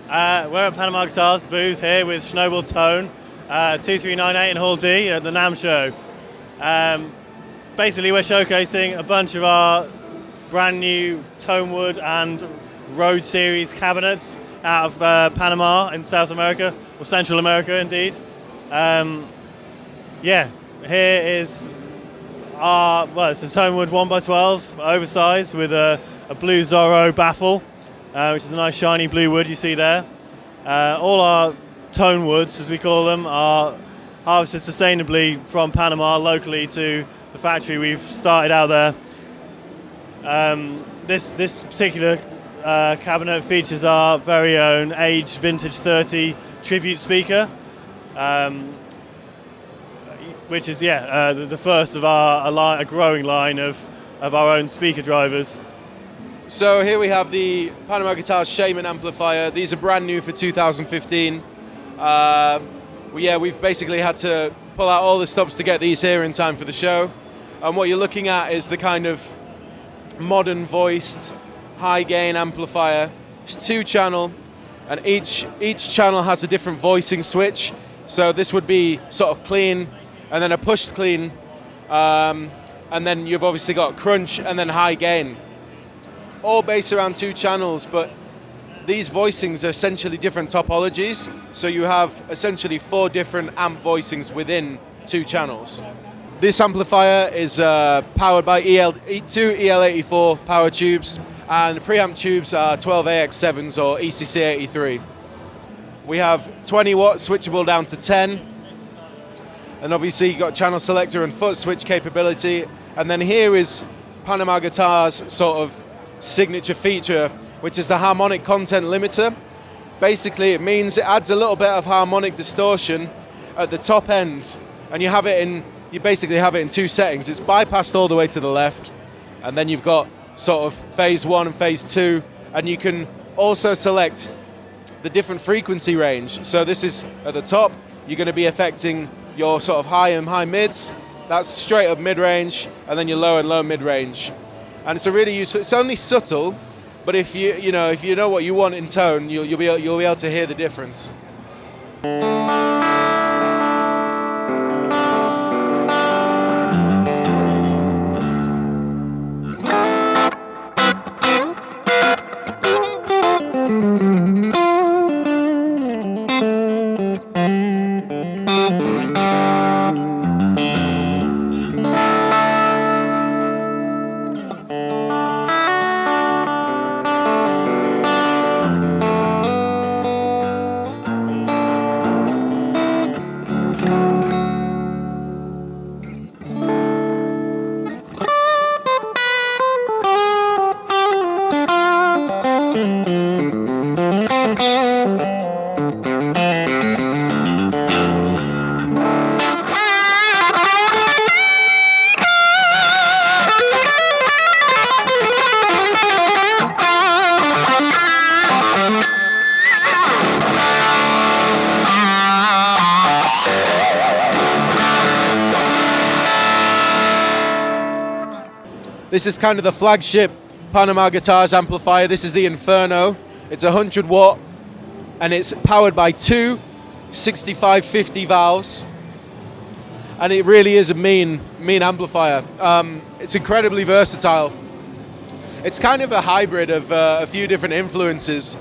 We're at Panama Guitars booth here with Snowball Tone, 2398 in Hall D at the NAMM show. Basically, we're showcasing a bunch of our brand new Tonewood and Road Series cabinets out of Panama in South America, or Central America indeed. Here is our, it's a Tonewood 1x12, oversized, with a blue Zorro baffle, which is a nice shiny blue wood you see there. All our tone woods, as we call them, are harvested sustainably from Panama locally to the factory we've started out there. This particular cabinet features our very own aged vintage 30 tribute speaker, which is the first of a growing line of our own speaker drivers. So here we have the Panama Guitars Shaman amplifier. These are brand new for 2015. We've basically had to pull out all the stops to get these here in time for the show. And what you're looking at is the kind of modern voiced high gain amplifier. It's 2-channel, and each channel has a different voicing switch. So this would be sort of clean, and then a pushed clean, and then you've obviously got crunch and then high gain. All based around 2 channels, but these voicings are essentially different topologies. So you have essentially 4 different amp voicings within 2 channels. This amplifier is powered by two EL84 power tubes, and the preamp tubes are 12 AX7s or ECC83. We have 20 watts switchable down to 10. And obviously you've got channel selector and foot switch capability. And then here is Panama Guitars' sort of signature feature, which is the harmonic content limiter. Basically it means it adds a little bit of harmonic distortion at the top end, and you basically have it in 2 settings. It's bypassed all the way to the left, and then you've got sort of phase 1 and phase 2, and you can also select the different frequency range. So this is at the top, you're going to be affecting your sort of high and high mids. That's straight up mid-range, and then your low and low mid-range. And it's a really useful. It's only subtle, but if you know what you want in tone, you'll be able to hear the difference. This is kind of the flagship Panama Guitars amplifier. This is the Inferno. It's 100 watt, and it's powered by 2 6550 valves. And it really is a mean amplifier. It's incredibly versatile. It's kind of a hybrid of a few different influences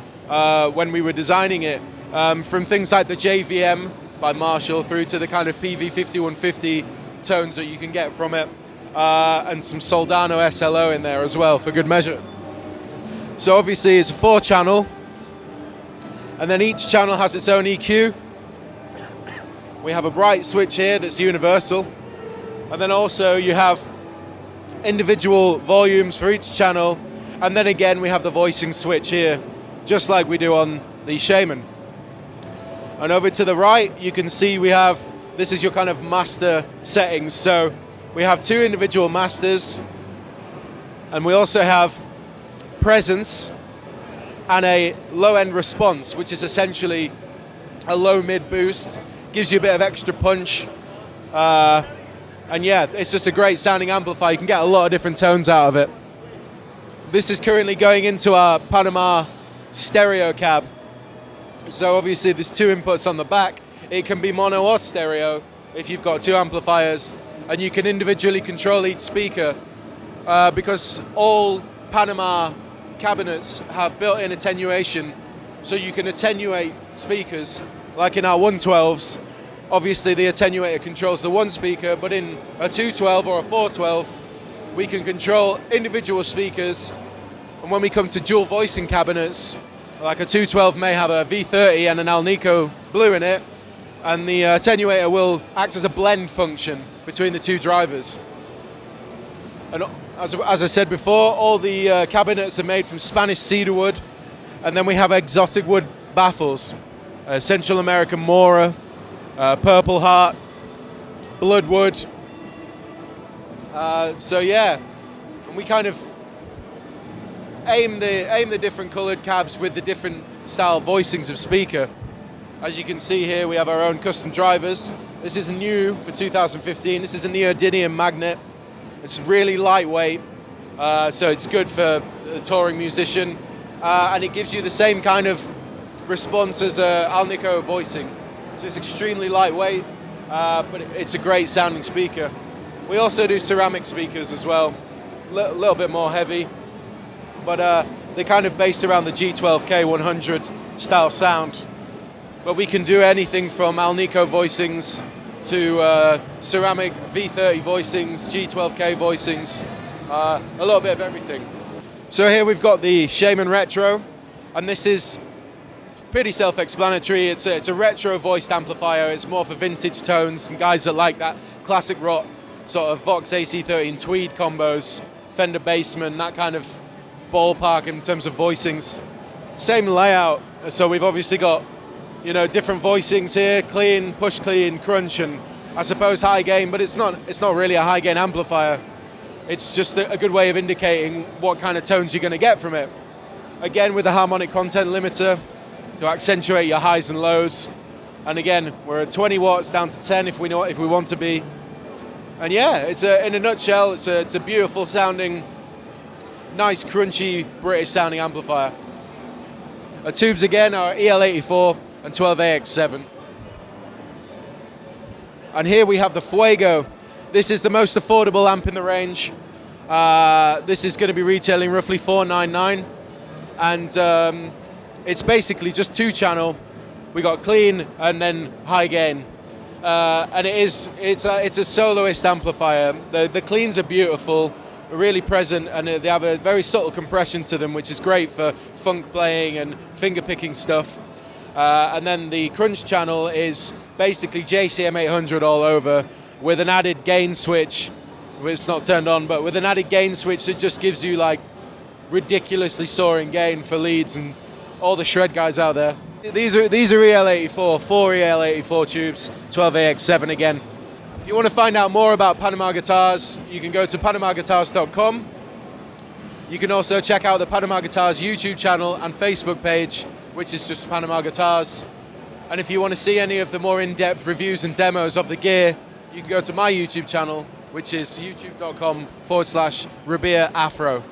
when we were designing it, from things like the JVM by Marshall through to the kind of PV5150 tones that you can get from it. And some Soldano SLO in there as well for good measure. So obviously it's a 4-channel, and then each channel has its own EQ. We have a bright switch here that's universal, and then also you have individual volumes for each channel, and then again we have the voicing switch here, just like we do on the Shaman. And over to the right you can see this is your kind of master settings. So we have 2 individual masters, and we also have presence and a low-end response, which is essentially a low-mid boost, gives you a bit of extra punch, and yeah, it's just a great sounding amplifier. You can get a lot of different tones out of it. This is currently going into our Panama stereo cab. So obviously there's two inputs on the back. It can be mono or stereo if you've got two amplifiers, and you can individually control each speaker because all Panama cabinets have built-in attenuation, so you can attenuate speakers. Like in our 112s, obviously the attenuator controls the one speaker, but in a 212 or a 412, we can control individual speakers. And when we come to dual voicing cabinets, like a 212 may have a V30 and an Alnico Blue in it, and the attenuator will act as a blend function between the two drivers. And as I said before, all the cabinets are made from Spanish cedar wood, and then we have exotic wood baffles, Central American Mora, Purple Heart, Bloodwood. So yeah, and we kind of aim the different coloured cabs with the different style voicings of speaker. As you can see here, we have our own custom drivers. This is new for 2015. This is a neodymium magnet. It's really lightweight, so it's good for a touring musician, and it gives you the same kind of response as a Alnico voicing. So it's extremely lightweight, but it's a great sounding speaker. We also do ceramic speakers as well, a little bit more heavy, but they're kind of based around the G12K 100 style sound. But we can do anything from Alnico voicings to ceramic V30 voicings, G12K voicings, a little bit of everything. So here we've got the Shaman Retro, and this is pretty self-explanatory. It's a retro voiced amplifier. It's more for vintage tones and guys that like that classic rock sort of Vox AC13 Tweed combos, Fender Bassman, that kind of ballpark in terms of voicings. Same layout, so we've obviously got, you know, different voicings here: clean, push clean, crunch, and I suppose high gain, but it's not really a high gain amplifier. It's just a good way of indicating what kind of tones you're going to get from it. Again, with the harmonic content limiter to accentuate your highs and lows. And again, we're at 20 watts down to 10 if we want to be. And yeah, in a nutshell, it's a beautiful sounding, nice crunchy British sounding amplifier. Our tubes again are EL84 and 12AX7. And here we have the Fuego. This is the most affordable amp in the range. This is going to be retailing roughly $499, and it's basically just two channel. We got clean and then high gain, and it's a soloist amplifier. The cleans are beautiful, really present, and they have a very subtle compression to them, which is great for funk playing and finger picking stuff. And then the crunch channel is basically JCM 800 all over, with an added gain switch. It's not turned on, but with an added gain switch that just gives you like ridiculously soaring gain for leads and all the shred guys out there. These are EL84, 4 EL84 tubes, 12AX7 again. If you want to find out more about Panama Guitars, you can go to panamaguitars.com. You can also check out the Panama Guitars YouTube channel and Facebook page, which is just Panama Guitars. And if you want to see any of the more in-depth reviews and demos of the gear, you can go to my YouTube channel, which is youtube.com/Rabia Afro.